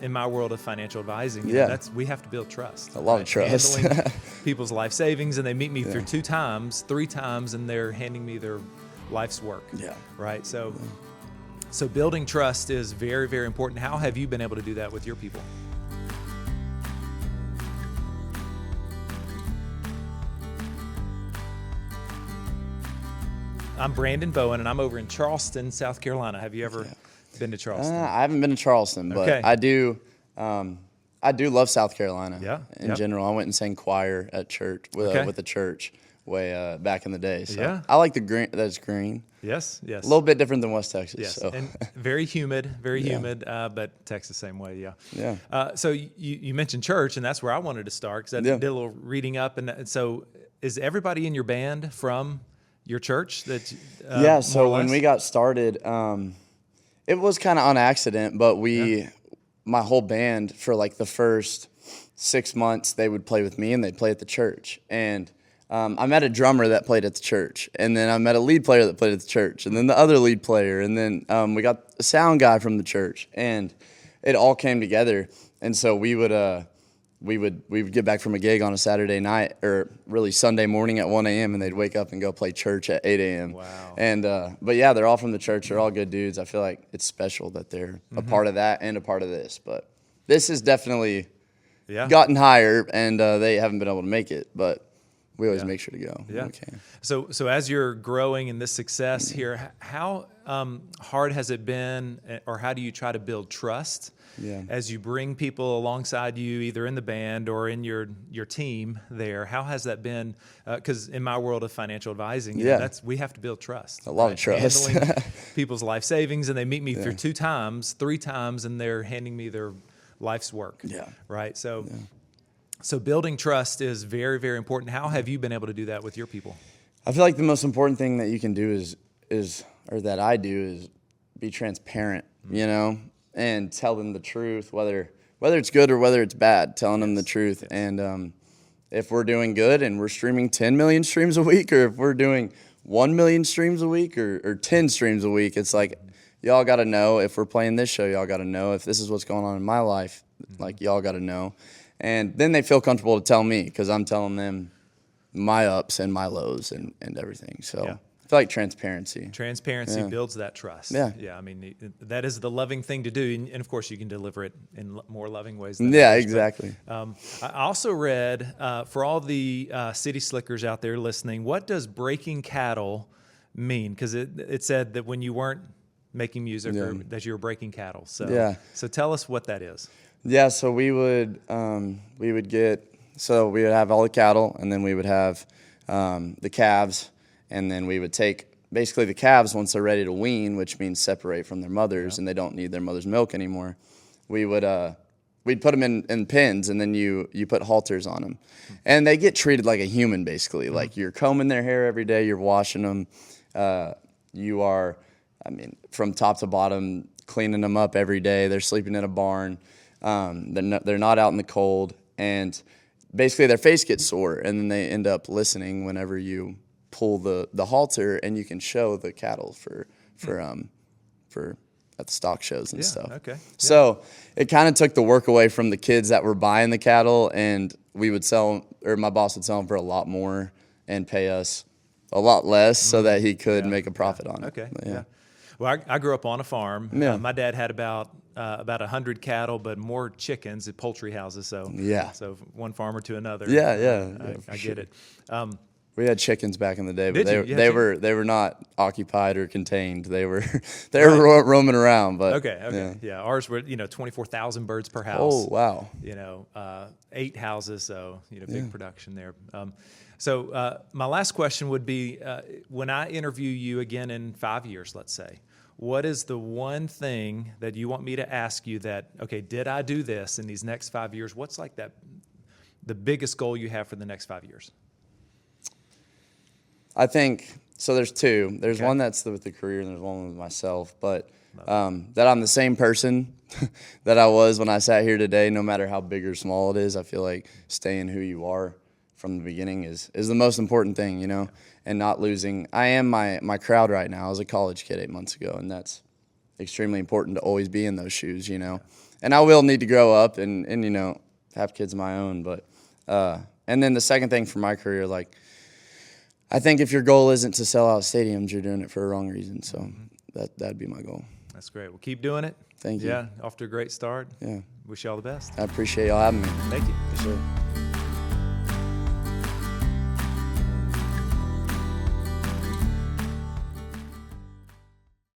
in my world of financial advising, we have to build trust. A lot of trust. Handling people's life savings, and they meet me through 2 times, 3 times, and they're handing me their life's work. Yeah. Right. So building trust is very, very important. How have you been able to do that with your people? I'm Brandon Bowen, and I'm over in Charleston, South Carolina. Have you ever been to Charleston? I haven't been to Charleston, but I do. I do love South Carolina. In general, I went and sang choir at church with the church way back in the day. So I like the green. That's green. Yes. A little bit different than West Texas. Yes, so. and very humid, but Texas same way. So you mentioned church, and that's where I wanted to start because I did a little reading up, and so is everybody in your band from your church? That so when we got started, it was kind of on accident, but my whole band for like the first 6 months, they would play with me and they'd play at the church. And I met a drummer that played at the church, and then I met a lead player that played at the church, and then the other lead player, and then we got a sound guy from the church, and it all came together. And so we would get back from a gig on a Saturday night, or really Sunday morning at 1 a.m., and they'd wake up and go play church at 8 a.m. Wow. And but yeah, they're all from the church. They're all good dudes. I feel like it's special that they're a part of that and a part of this. But this has definitely gotten higher, and they haven't been able to make it, but we always make sure to go when we can. So as you're growing in this success here, how hard has it been, or how do you try to build trust as you bring people alongside you, either in the band or in your team there? How has that been? Because in my world of financial advising, we have to build trust. A lot of trust. Handling people's life savings, and they meet me through 2 times, 3 times, and they're handing me their life's work. Right. So building trust is very, very important. How have you been able to do that with your people? I feel like the most important thing that you can do or that I do is be transparent, and tell them the truth, whether it's good or whether it's bad, telling them the truth. And if we're doing good and we're streaming 10 million streams a week, or if we're doing 1 million streams a week or 10 streams a week, it's like, y'all got to know. If we're playing this show, y'all got to know. If this is what's going on in my life, like, y'all got to know. And then they feel comfortable to tell me, because I'm telling them my ups and my lows and everything. So I feel like transparency. Transparency builds that trust. I mean, that is the loving thing to do. And of course, you can deliver it in more loving ways than others. Exactly. I also read, for all the city slickers out there listening, what does breaking cattle mean? Because it said that when you weren't making music, or that you were breaking cattle. So tell us what that is. Yeah, so we would have all the cattle, and then we would have the calves, and then we would take basically the calves once they're ready to wean, which means separate from their mothers and they don't need their mother's milk anymore. We'd put them in pens, and then you put halters on them, and they get treated like a human basically. Like, you're combing their hair every day, you're washing them, you are, from top to bottom, cleaning them up every day. They're sleeping in a barn. They're not out in the cold, and basically their face gets sore, and then they end up listening whenever you pull the halter, and you can show the cattle for at the stock shows and stuff. So it kind of took the work away from the kids that were buying the cattle, and we would sell, or my boss would sell them for a lot more and pay us a lot less so that he could make a profit on it. Well, I grew up on a farm. My dad had about 100 cattle, but more chickens at poultry houses. So one farmer to another. I get it. We had chickens back in the day, but they were not occupied or contained. They were roaming around. But ours were 24,000 birds per house. Oh wow! 8 houses, so big production there. So my last question would be, when I interview you again in 5 years, let's say, what is the one thing that you want me to ask you that, okay, did I do this in these next 5 years? What's like the biggest goal you have for the next 5 years? I think, so there's 2. There's one that's with the career, and there's one with myself, but that I'm the same person that I was when I sat here today, no matter how big or small it is. I feel like staying who you are from the beginning is the most important thing, and not losing. I am my crowd right now. I was a college kid 8 months ago, and that's extremely important to always be in those shoes, and I will need to grow up and you know, have kids of my own. But and then the second thing for my career, like, I think if your goal isn't to sell out stadiums, you're doing it for a wrong reason. So that'd be my goal. That's great. Well, keep doing it. Thank you. Yeah, off to a great start. Yeah. Wish you all the best. I appreciate y'all having me. Thank you. For sure.